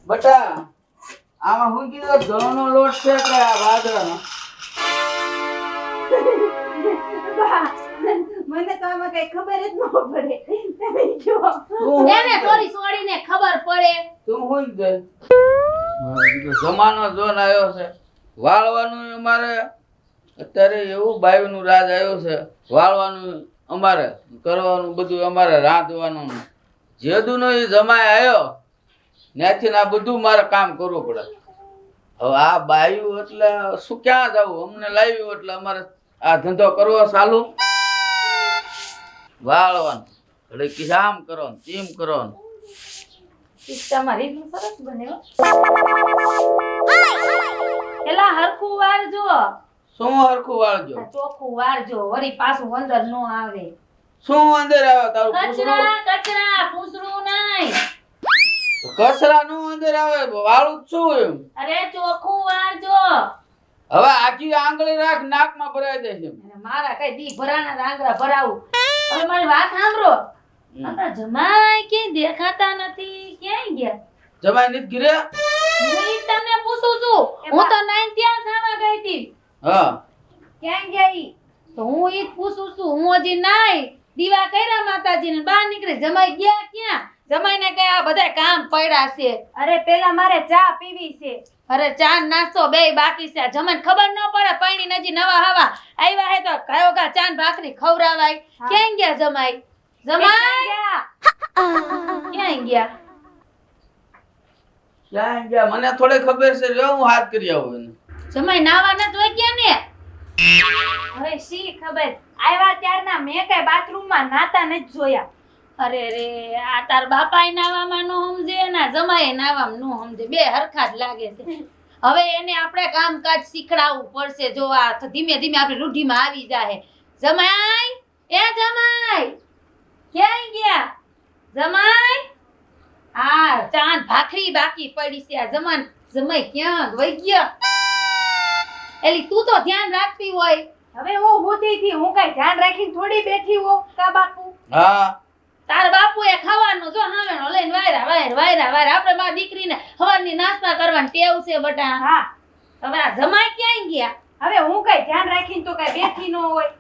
બટા આમાં હું કીધું ઘઉંનો લોટ છે કે આ બાજરાનો? મને તો આમાં કઈ ખબર જ ન પડે. તમે જો એને થોડી છોડીને ખબર પડે. તું હું જ જમાનો જોન આવ્યો છે વાળવાનું અમારે અત્યારે એવું બાયુનું રાજ આવ્યું છે વાળવાનું અમારે કરવાનું બધું અમારે રાંધવાનું જેદુનો એ જમાય આવ્યો ત્યાંથી આ બધું મારે કામ કરવું પડે. હવે આ બાયું એટલે શું ક્યાં જવું અમને લાવ્યું એટલે અમારે આ ધંધો કરવો ચાલુ વાળવાનું એટલે કે આમ કરો ને તેમ કરો ને. તમારી રીતનું સરસ બને હો. એલા હરખું વાળજો. શું હરખું વાળજો? આ ચોખ્ખું વાળજો વળી પાછું અંદર નો આવે. શું અંદર આવે તારું પૂછડું? કચરા પૂછડું નહીં. કચરા નું અંદર આવે વાળું જ શું એમ? અરે ચોખ્ખું વાળજો. હવે આખી આંગળી રાખ નાકમાં ભરાઈ જાય છે. અને મારા કઈ દી ભરાના આંગળા ભરાવું. હવે મારી વાત સાંભળો. આપણા જમાઈ ક્યાંય દેખાતા નથી. ક્યાંય ગયા? જમાઈ નથી ઘરે? હું ઈ તમને પૂછું છું. હું તો નાઈન ત્યાં ખાવા ગઈ હતી. હા ક્યાં ગઈ? તો હું ઈ જ પૂછું છું. હું હજી નાઈ દીવા કર્યા માતાજીને બહાર નીકળી. જમાઈ ગયા ક્યાં? જમાઈને કે આ બધા કામ પડ્યા છે. અરે પેલા મારે ચા પીવી છે. અરે ચા નાસ્તો બેય બાકી છે. જમાઈને ખબર ન પડે પૈણી નજી નવા હવા આવ્યા હે તો કયો ગા ચા ને ભાખરી ખવરાવાય. ક્યાં ગયા જમાઈ? જમાઈ ક્યાં ગયા? ક્યાં ગયા મને થોડી ખબર છે રે હું હાથ કરી આવું એને. જમાઈ નાવા ન જોઈ ગયા ને? હવે શી ખબર આવ્યા ત્યારના મેં કઈ બાથરૂમમાં નાતા નથી જોયા. અરે રે આ તાર બાપાએ નાવામાં નો સમજે ના જમાઈએ નાવામાં નો સમજે. બે હરખા જ લાગે છે. હવે એને આપણે કામકાજ શીખડાવવું પડશે. જો આ તો ધીમે ધીમે આપણી રૂઢીમાં આવી જાય. જમાઈ એ જમાઈ ક્યાં ગયા? જમાઈ આ ચાંદ ભાખરી બાકી પડી છે. આ જમાઈ ક્યાં વઈ ગયા? એલી તું તો ધ્યાન રાખતી હોય. હવે હું ગોતી થી હું કઈ ધ્યાન રાખીને થોડી બેઠી હો કા બાપુ. હા તાર બાપુએ ખાવાનું જો હાવેનો લઈને વાયરા આપણે મારી દીકરીને હવારની નાસ્તા કરવાની ટેવ છે બટા. હા હવે આ જમાઈ ક્યાં ગયા? હવે હું કઈ ધ્યાન રાખીને તો કઈ બેઠી ન હોય.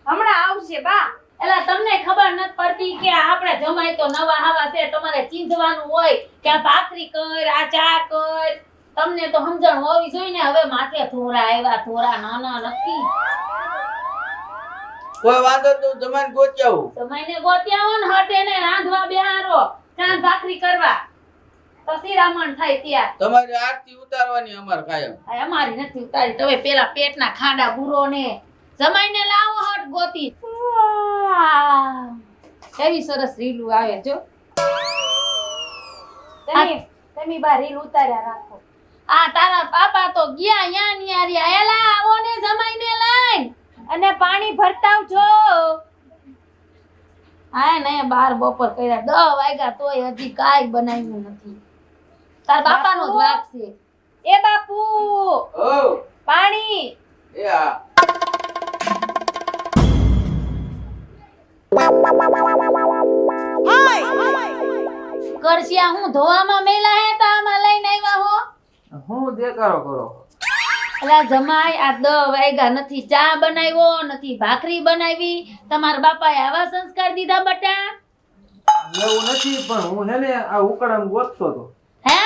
હમણાં આવશે બા. એલા તમને ખબર નથી પડતી કે આપણે જમાઈ તો નવા હવા છે. તમારે ચીંધવાનું હોય કે આ ભાખરી કર આ ચા કર. તમને તો સમજણ હોવી જોઈએ ને. હવે માથે થોરા આવ્યા થોરા નાના નથી. કોઈ વાંધો તો જમાઈને ગોતી આવું. જમાઈને ગોત્યા હો ને હટે ને રાંધવા બેહારો ચાંદ ભાખરી કરવા તો શિરામણ થાય ત્યાં. તમારી આરતી ઉતારવાની અમાર કાયમ. આ અમારી નથી ઉતારી. તમે પેલા પેટના ખાડા બુરો ને જમાઈને લાવો હટ ગોતી. કેવી સરસ રીલું આવે જો. તમે બા રીલ ઉતાર્યા રાખો. આ તારા પાપા તો ગયા યા નિયારિયા. એલા આવો ને જમાઈને લઈને. અને પાણી ભરતા આવજો. હા ને 12 બપોર કર્યા 10 વાગ્યા તોય હજી કાઈ બનાવ્યું નથી. તાર બાપાનો જ વાક છે. એ બાપુ ઓ પાણી. એ આ કરશિયા હું ધોવામાં મેલા હે તો આમાં લઈને આવ્યા હો. હું દેખાડો કરો. અલા જમાઈ આ 10 વાગ્યા નથી ચા બનાવ્યો નથી ભાખરી બનાવી. તમારા બાપાએ આવા સંસ્કાર દીધા બટા? એવું નથી પણ હું હે ને આ ઉકળામ ગોતતો તો. હે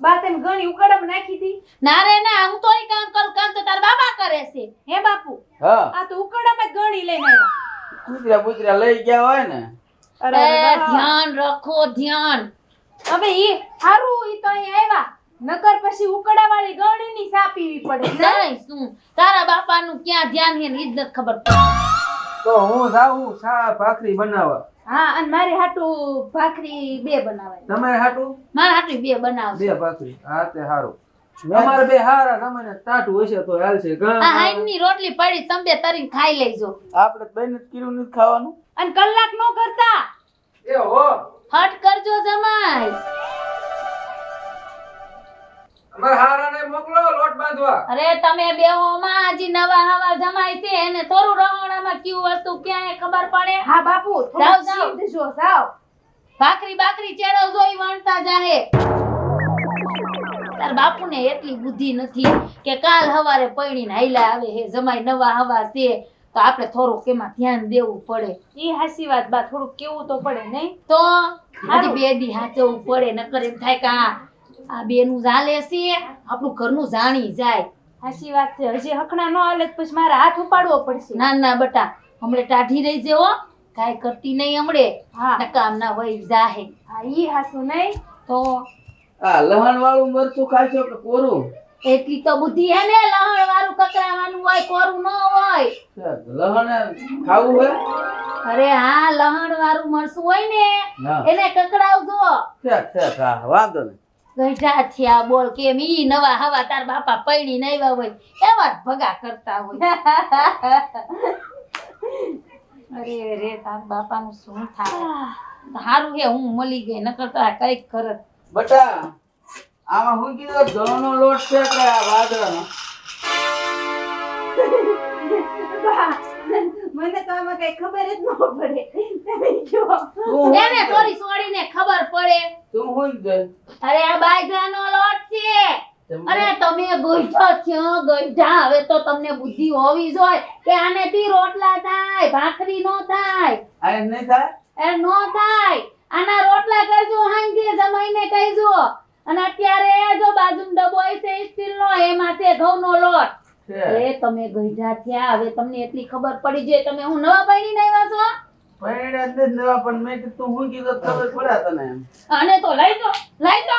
બા તમે ઘણી ઉકળમ નાખી હતી. ના રે ના હું તોય કામ કરું. કામ તો તારા બાપા કરે છે. હે બાપુ હા આ તો ઉકળમ જ ઘણી લઈને આવ્યા. કૂતરા લઈ ગયા હોય ને. અરે એ વાહ. ધ્યાન રાખો ધ્યાન. હવે ઈ હારું ઈ તો અહીં આવ્યા. નકર પછી ઉકળા વાળી ગણીની સા પીવી પડે. નહીં શું તારા બાપાનું ક્યાં ધ્યાન હે ને ઈ જ નથી ખબર પડતી. તો હું જાઉં સા ભાખરી બનાવવા. હા અને મારી હાટુ ભાખરી 2 બનાવાય. તમારે હાટું મારા હાટુ 2 બનાવજો. 2 ભાખરી. હા તે હારું. અમારે બે હારા તમને ટાટું હશે તો હાલશે. આ હાઈની રોટલી પડી તમે બે તરીને ખાઈ લેજો. આપણે બેન કિલો નથી ખાવાનું. અને કલાક નો કરતા. એ હો હટ કરજો જમાઈ. અમાર હારાને મોકલો લોટ બાંધવા. અરે તમે બેહો માં હજી નવા હવા જમાઈ છે એને થોડું રહોણામાં કયું વસ્તુ ક્યાં ખબર પડે. હા બાપુ જાઓ, થોડું જાઓ. સીધ જો જાઓ. ભાખરી બાકરી ચેડવ જોઈ વણતા જાહે. તાર બાપુને એટલી બુદ્ધિ નથી કે કાલ હવારે પૈણીને હાઈલા આવે હે જમાઈ નવા હવા છે તો આપણે થોડુંક એમાં ધ્યાન દેવું પડે. ઈ હાસી વાત બા, થોડુંક કેવું તો પડે નહીં? તો હજી બે દી હાચવવું પડે નકર એમ થાય કે આ બેનું ચાલે છે આપણું ઘરનું જાણી જાય. હાસી વાત છે. હજી હખણા ન હાલે તો પછી મારા હાથ ઉપાડવો પડશે. ના ના બટા હમણે ટાઢી રહી જેવો કાંઈ કરતી નહીં હમણે હા કામ ના હોય જાહે. હા, ઈ હાસું નહીં. તો આ લહણ વાળું મરચું ખાય છો કે કોરું? એટલી તો બુદ્ધિ હે ને લહણ વાળું કકરાવાનું હોય કોરું ન હોય. લહણ ખાવું હે? અરે હા લહણ વાળું મરસું હોય ને હા એને કકડાવજો. ઠેક હા વાંધો નહીં. ગઈઢા થયા બોલ કેમ ઈ નવા હવા તાર બાપા પૈણી ન આવ્યા હોય એવા જ ભગા કરતા હોય. અરે રે તાર બાપાનું શું થાય. હારું હે હું મળી ગઈ નકર તો આ કઈક કરત. બટા આમાં હું કીધું ઘઉંનો લોટ છે કે આ વાદળનો? બા, મને તો આમાં કઈ ખબર જ ન પડે. તમે કયો. તું એને થોડી છોડીને ખબર પડે. તું હું ગઈ? અરે આ બાજરાનો લોટ છે. અરે તમે ગઈઢા છો ગઈઢા. હવે તો તમને બુદ્ધિ હોવી જોઈએ કે આનેથી રોટલા થાય ભાખરી નો થાય. આ એમ નહીં થાય? એ નો થાય. આના રોટલા કરજો હાંજે જમાઈને કહીજો. અને અત્યારે જો બાજુમાં ડબ્બો છે સ્ટીલનો એમાં છે ઘઉંનો લોટ. એ તમે ગઈઢા થયા હવે તમને એટલી ખબર પડી જાય તમે હું નવા પૈણીને આવ્યા છો? પૈણા જ નથી નવા પણ મેં કીધું તું હું કીધું ખબર પડે તને એમ. આને તો લઈ જો લઈ જો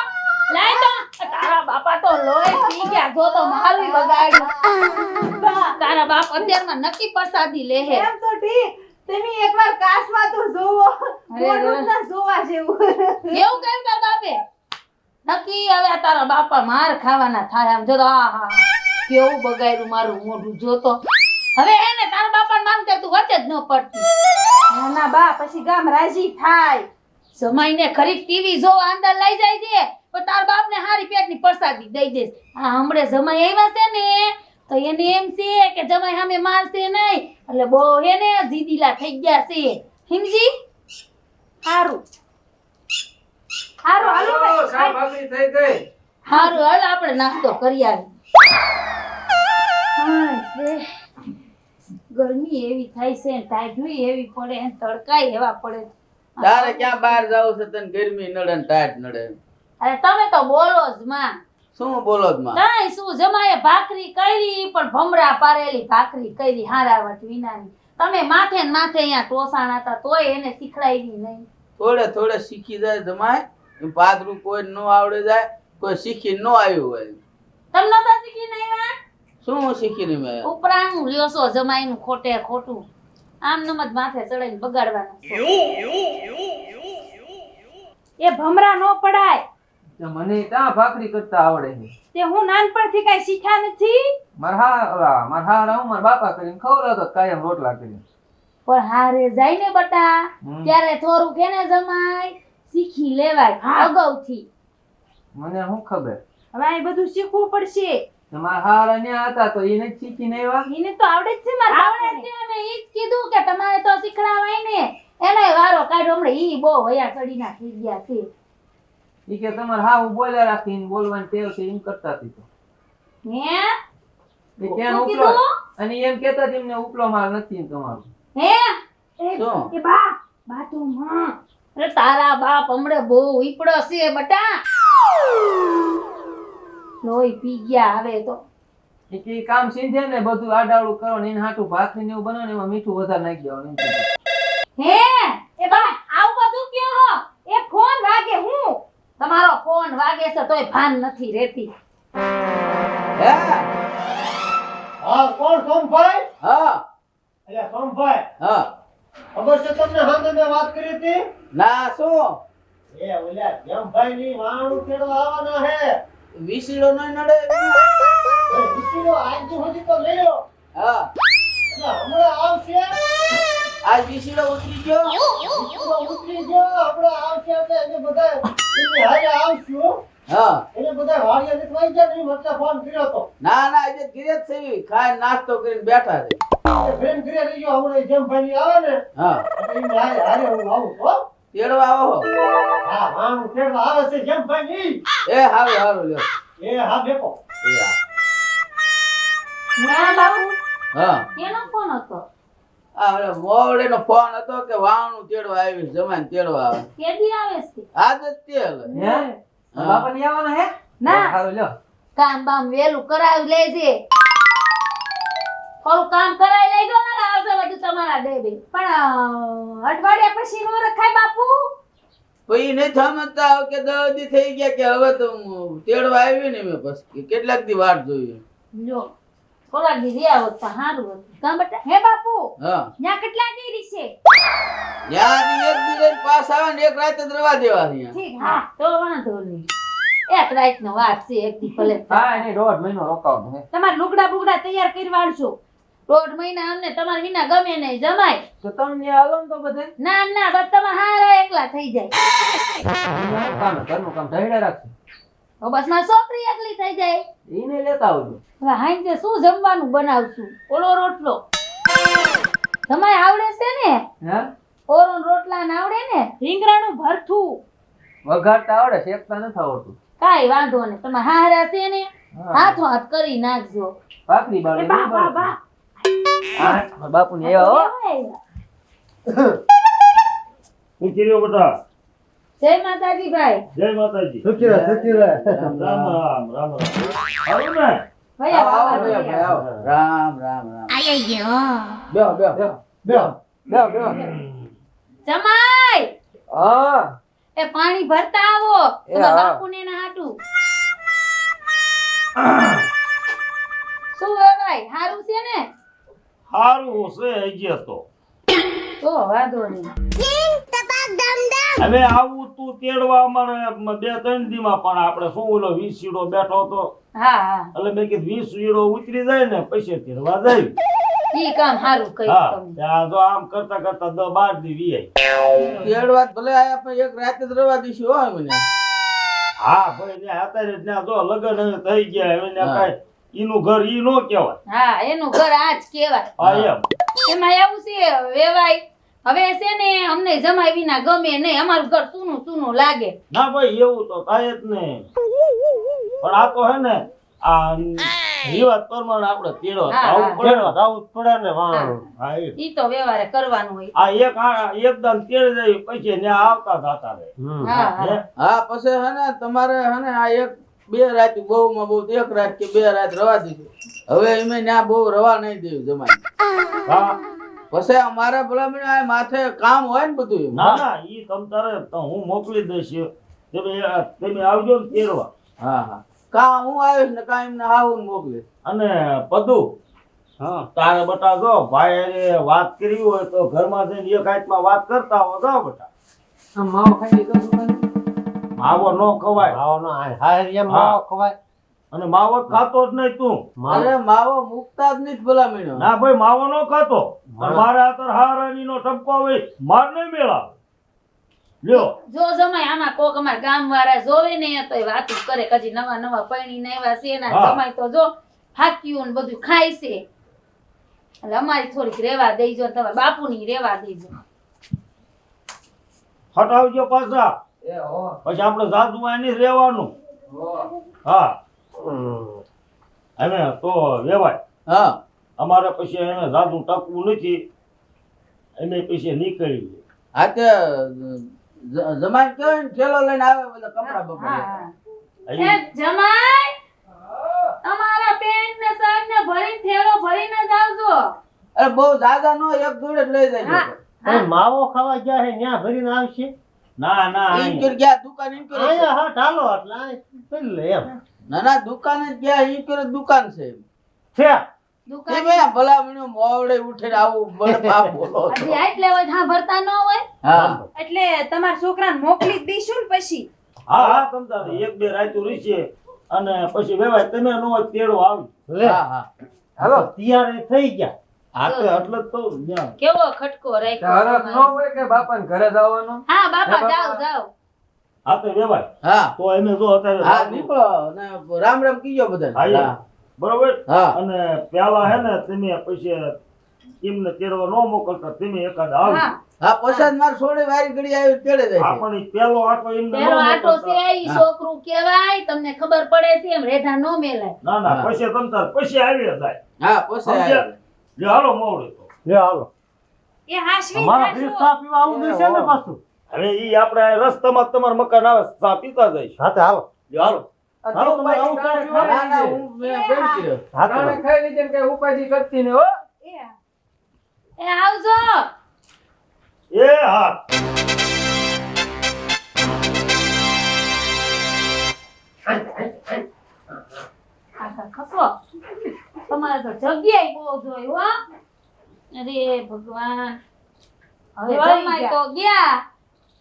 લઈ જો. તારા બાપા તો લોહી પી ગયા જો તો મારું બગાડ્યું. તારા બાપ અત્યારમાં નક્કી પ્રસાદી લે હે. એમ તો ઠીક. તમે એકવાર કાશમાં તો જોવો. અરે, મોઢું જ ના જોવા જેવું. એવું કેમ તાર બાપે નક્કી હવે તારા બાપા માર ખાવાના થાય આમ જો તો આહા કેવું બગાડ્યું મારું મોઢું જોતો. હવે એને તારા બાપાને માંગતે તું વચ્ચે જ ન પડતી. ના ના બા, પછી ગામ રાજી થાય. જમાઈને ખરી ટીવી જોવા અંદર લઈ જાય છે પણ તાર બાપને હારી પેટની પ્રસાદી દઈ દેસ. આ હમણે જમાઈ આવ્યા છે ને તો એને એમ છે કે જમાઈ સામે મારશે નહીં એટલે બહુ એને જીદીલા થઈ ગયા છે હિમજી. હારું હારું હાલો હાલો, ભાઈ. શાક ભાખરી થઈ ગઈ. હારું હાલ આપણે નાસ્તો કરી આવી. ગરમી એવી થાય છે ટાઢું એવી પડે તડકાય એવા પડે. તારે ક્યાં બહાર જાવું છે તને ગરમી નડે ને ટાઢ નડે? અરે તમે તો બોલો જ માં. શું બોલો જ માં? કાંઈ શું જમાએ ભાખરી કરી પણ ભમરા પારેલી ભાખરી કરી હારાવટ વિનાની. તમે માથે ને માથે અહીંયા ટોસાણા હતા તોય એને શીખડાવી નહીં. થોડે થોડે શીખી જાય જમાય. એમ પાદરું કોઈ ન આવડે જાય કોઈ શીખી ન આવ્યું હોય. તમને તો શીખી નહીં આવ્યા. શું શીખીને મેં? ઉપરાણું લ્યો છો જમાઈનું ખોટે ખોટું આમ નમત માથે ચડાઈને બગાડવાનું. એ ભમરા નો પડાય. તો મને ક્યાં ભાખરી કરતા આવડે છે? તે હું નાનપણથી કઈ શીખ્યા નથી. મારા મારા બાપા કરીને ખવડાવતો કાયમ રોટલા કરીને. પણ હારે જાય ને બટા હમ. ત્યારે થોડું કે ને જમાઈ શીખી લેવાય અગાઉથી. મને શું ખબર? હવે આ બધું શીખવું પડશે. મારા હારા ન્યા હતા તો એને જ શીખીને આવ્યા. એને તો આવડે જ છે મારા આવડે બાપને. છે અમે ઈ જ કીધું કે તમારે તો શીખડાવાય ને એનોય વારો કાઢો હમણાં ઈ બહુ હયા ચડીના થઈ ગયા છે. ઈ કે તમારે હાવ બોલ્યા રાખીને બોલવાની ટેવ છે એમ કરતા હતી તો. હે એ ક્યાં શું ઉપલો કીધું? અને એમ કહેતા હતી એમને ઉપલો માલ નથી ને તમારો. હે શું? એ બા બા તો માં. અરે તારા બાપ હમણે બહુ ઈપડો છે બટા. લોહી પી ગયા હવે તો. એ કે ઈ કામ સીધે ને બધું આડાવડું કરો ને એને હાટું ભાખરી ને એવું બનાવો ને એમાં મીઠું વધારે નાખી દેવાનું એમ કીધું. હે એ બા આવું બધું ક્યાં હો? એ ફોન વાગે હું તમારો ફોન વાગે છે તોય ભાન નથી રહેતી. હે? હા કોણ સોમભાઈ? હા અરે સોમભાઈ હા. ખબર છે તમને સામે મેં વાત કરી હતી? ના શું? એ ઓલા જમભાઈ ની વાણું ખેડવા આવવાના હે. વિસીડો ન નડે? એ વિસીડો આજ સુધી તો લઈ લો. હા એટલે હમણાં આવશે. આજ વિસીડો ઉતરી ગયો. વિસીડો ઉતરી ગયો હમણાં આવશે એટલે એને બધા એની હારે આવશું. હા એને બધા વાડિયા નથી વાઈ ગયા ને એટલે ફોન કર્યો તો. ના ના આજે ઘરે જ છે ખાઈ નાસ્તો કરીને બેઠા છે. એ બેન ઘરે રહી ગયો હમણાં જમભાઈ ની આવે ને હા એટલે એની હારે હારે હું આવું હો. તેડવા આવો હા વાણું તેડવા આવે છે કેમ ભાઈ એ હારું હારું લ્યો એ હા બેકો એ હા. ના બાપુ હા કેનો ફોન હતો આ ઓલો મોવડીનો ફોન હતો કે વાવણું તેડવા આવી જમાઈને તેડવા આવે કેદી આવે છે આજ જ તેલ હે બાપા ની આવવાના હે ના. હારું લ્યો કામ બામ વેલું કરાવી લેજે થોડું કામ કરાવી લેજો ને આવશે બધું તમારા ડેબે પણ અઠવાડિયા પછી નો રખાય બાપુ. પછી નહીં સમજતા કે 10 દી થઈ ગયા કે હવે તો હું તેડવા આવી ને મેં પછી કેટલાક દી વાટ જોઈ જો થોડા દી રહ્યા હોત તો સારું હતું કામ બેટા હે બાપુ હા ત્યાં કેટલા દેરી છે? ત્યાં એક દી રહીને પાસ આવે ને એક રાત જ રવા દેવા અહીંયા ઠીક હા હા. તો વાંધો નહીં એક રાતનો વાત છે એક દી ભલે હા એને 1.5 મહિનો રોકાવાનું હે તમારે લુગડા બુગડા તૈયાર કરી વાળશો. 1.5 મહિના અમને તમારા વિના ગમે નહીં જમાય તો તમને હાલો ને તો બધે ના ના બસ તમારે હારા એકલા થઈ જાય કામ ઘરનું કામ ઢળે રાખશે તો બસ મારી છોકરી એકલી થઈ જાય એને લેતા આવજો હવે હાંજે શું જમવાનું બનાવશું ઓલો રોટલો તમારે આવડે છે ને હે ઓરો રોટલા ને આવડે ને રીંગણાનું ભરથું વઘારતા આવડે શેકતા નથી આવડતું કાઈ વાંધો નહીં તમારે હારા છે ને હા. હાથો હાથ કરી નાખજો ભાખરી એ બાળી બા બા બા હા બાપુ ને એવા હો ઉચર્યો બેટા જય માતાજી ભાઈ જય માતાજી સુખી રહે રામ રામ રામ રામ આવું ને ભૈયા આવો, બાબા આવો, ભૈયા. આવો. રામ રામ રામ બેહો બેહો બે બેહો બેહો જમાઈ હા એ પાણી ભરતા આવો એ તમારા હા. બાપુને ના હાટું શું વેવાય હારું છે ને હારું છે હજી તો તો વાંધો નહીં હવે આવું તું તેડવા અમારે 2-3 દીમાં પણ આપણે શું ઓલો 20 ઈડો બેઠો હતો હા હા એટલે મેં કીધું 20 ઈડો ઉતરી જાય ને પછી તેડવા જાય ઈ કામ હારું કર્યું હા તમે ત્યાં જો આમ કરતા કરતા 10-12 દી વી તેડવા ભલે આયા પણ એક રાત જ રવા દઈશું હો મને હા ભાઈ ને અત્યારે ત્યાં જો લગન હવે થઈ ગયા હવે ને હા. કાંઈ ઈનું ઘર ઈ નો કહેવાય હા એનું ઘર આજ કહેવાય હા એમ એમાં એવું છે વેવાય હવે છે ને અમને જમાઈ વિના ગમે નહીં અમારું ઘર સૂનું સૂનું લાગે ના ભાઈ એવું તો થાય જ ને પણ આ તો હે ને આ રિવાજ પ્રમાણે આપણે તેડવા હા, આવું હા. પડે આવું જ પડે ને વાંધો હા એ ઈ તો વ્યવહારે કરવાનું હોય આ એકદમ તેડી જાય પછી ને આવતા જાતા રહે હા હા હા પછી હે ને તમારે હે ને આ એક બે રાત બહુમાં બહુ એક રાત કે બે રાત રવા દીધું હવે એમે ત્યાં બહુ રવા નહીં દેવું જમાઈ હા પછી અમારે ભલામણ આ માથે કામ હોય ને બધું ના ના ઈ તમ તારે તો હું મોકલી દઈશ તમે આવજો ને તેડવા હા હા કા હું આવીશ ને કા એમને આવું ને મોકલીશ અને પદુ હા તારે બટા જો ભાઈ હારે વાત કરવી હોય તો ઘરમાં જઈને એક હાથમાં વાત કરતા હો જાઓ બટા આમ માવો ખાઈ લીધો દુકાન માવો નો ખવાય માવો ખવાય અને માવો જ ખાતો જ નહીં તું અરે માવો મુકતા જ નહીં ભલામણ ના ભાઈ માવો નો ખાતો અને મારે આતર હારાની નો ટપકો હોય માર નહીં મેળા લ્યો જો જમાઈ આમાં કોક અમાર ગામ વાળા જોવે ને તો એ વાતું કરે કે હજી નવા નવા પૈણી આવ્યા છે ને હા. જમાઈ તો જો હાક્યું ને બધું ખાય છે એટલે અમારી થોડીક રેવા દેજો ને તમારા બાપુની રેવા દેજો હટાવજો પાછા એ હો પછી આપણે જાદુ અહીં રહેવાનું હા અમે તો વેવાય હા અમારે પછી એને જાદુ ટકવું નથી અમે પછી નીકળી આ તે જમાઈ કહેવાય ને ઠેલો લઈને આવે બધા કપડા બપડા હા જઈએ. એ જમાઈ તમારા પેન્ટ ને શર્ટ ને ભરીને થેલો ભરીને જ આવજો અરે બહુ જાજા નો એક જોડે જ લઈ જાય હા. પણ માવો ખાવા ગયા છે ત્યાં ભરીને આવશે ના ના ઈ અહીં. કે ગયા દુકાન ઈ કરે છે. અહીંયા હા ચાલો એટલે આ પેલી લે એમ ના ના દુકાને જ ગયા ઈ કરે દુકાન છે છે દુકાન એમે ભલામણ મોવડે ઉઠીને આવું બળપા બોલો છો. હજી આટલે હોય હા ભરતા ન હોય હા એટલે તમારા છોકરાને મોકલી જ દઈશું ને પછી. હા હા તમ તારે એક બે રાતું રહેશે અને પછી વેવાય તમે નો હોય તેડો આવી લે હા હા હાલો તૈયાર થઈ ગયા હા તો એટલે જ તો ન્યા. કેવો ખટકો હરખ રાખ્યો ન હોય કે બાપાને ઘરે જવાનું હા બાપા હે જાઓ બાપા? જાઓ હા તો વેવાય હા તો અમે જો અત્યારે હા જાદુ- નીકળો ને રામ રામ કીજો હા, બધા એ. બરોબર હા અને પેલા હે ને તમે પછી એમને તેડવા ન મોકલતા તમે એકાદ આવ હા હા પછી મારે છોડે વારી ઘડી આવી તેડે જાય છે. આપણને પેલો આટો એમને પેલો ન આટો મોકલતા. છે ઈ છોકરું કહેવાય તમને ખબર પડે છે એમ રેઢા નો મેલાય ના ના હા. પછી તમ તાર પછી આવી જાય હા પછી સમજ્યા? આવે. લે હાલો મોવડે તો લે હાલો એ હાસવી અમારા જાશો. ફ્રીજ ચા પીવા આવું દેશે ને પાછું હવે ઈ આપણે રસ્તામાં તમારા મકાન આવે ચા પીતા જઈશ સાથે હાલો લે હાલો હાલો તમારે આવું ચા પીવા ના ના હું મેં બેસી રહ્યો. સાથે નાણે ખાઈ લીધે ને કઈ ઉપાધિ કરતી ને હો એ એ આવજો એ હા કાકા ખસો તમારે તો જગ્યાએ બહુ જોઈ હો અરે ભગવાન હવે વળી જમાઈ તો ગયા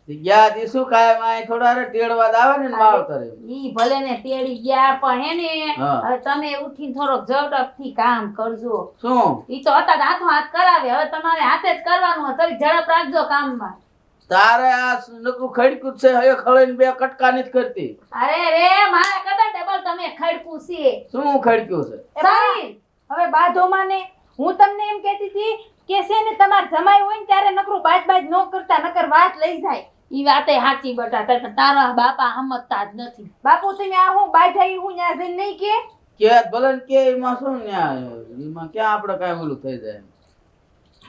ગયા તી શું કાયમ આ થોડા રે તેડવા જ આવે ને માવતરે. ઈ ભલે ને તેડી ગયા પણ હે ને હા. હવે તમે ઉઠીને થોડોક ઝડપથી કામ કરજો શું ઈ તો હતા હાથો હાથ કરાવે હવે તમારે હાથે જ કરવાનું હોય થોડી ઝડપ રાખજો કામમાં તારે આ નકરું ખડકું જ છે હવે ખળીને બે કટકા નથી કરતી. અરે રે મારા કદા ડબલ તમે ખડકું છે શું ખડક્યું છે? એ બા, હવે બાધોમાં ને હું તમને એમ કહેતી હતી કે છે ને તમાર જમાઈ હોય ને ત્યારે નકરું બાજ બાજ ન કરતા નકર વાત લઈ જાય. ઈ વાતે સાચી બટા તારા બાપા સમજતા જ નથી બાપુ તમે આ હું બાજાઈ હું ન્યા જઈને નહીં કે કે ભલે ને કે એમાં શું ન્યા એમાં ક્યાં આપણે કાંઈ ઓલું થઈ જાય.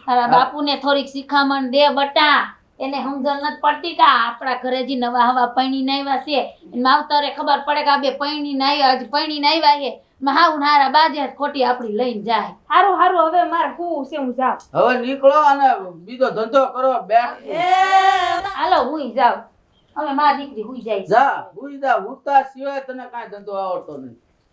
તારા બાપુને થોડીક શિખામણ દે બટા એને સમજણ નથી પડતી કે આપણા ઘરે જે નવા હવા પૈણી આવ્યા છે એને માવતરે ખબર પડે કે આ બે પૈણી આવ્યા હજી પૈણી આવ્યા છે હાવ નારા બાજે જ ખોટી આપણી લઈને જાય હારું હારું હવે મારે હું છે હું જાઉં. હવે નીકળો અને બીજો ધંધો કરો. બેઠ હાલો હુંય જાવ હવે મારી દીકરી હુઈ જાય છે. જા હુઈ જા. હુતા સિવાય તને કાંઈ ધંધો આવડતો નથી.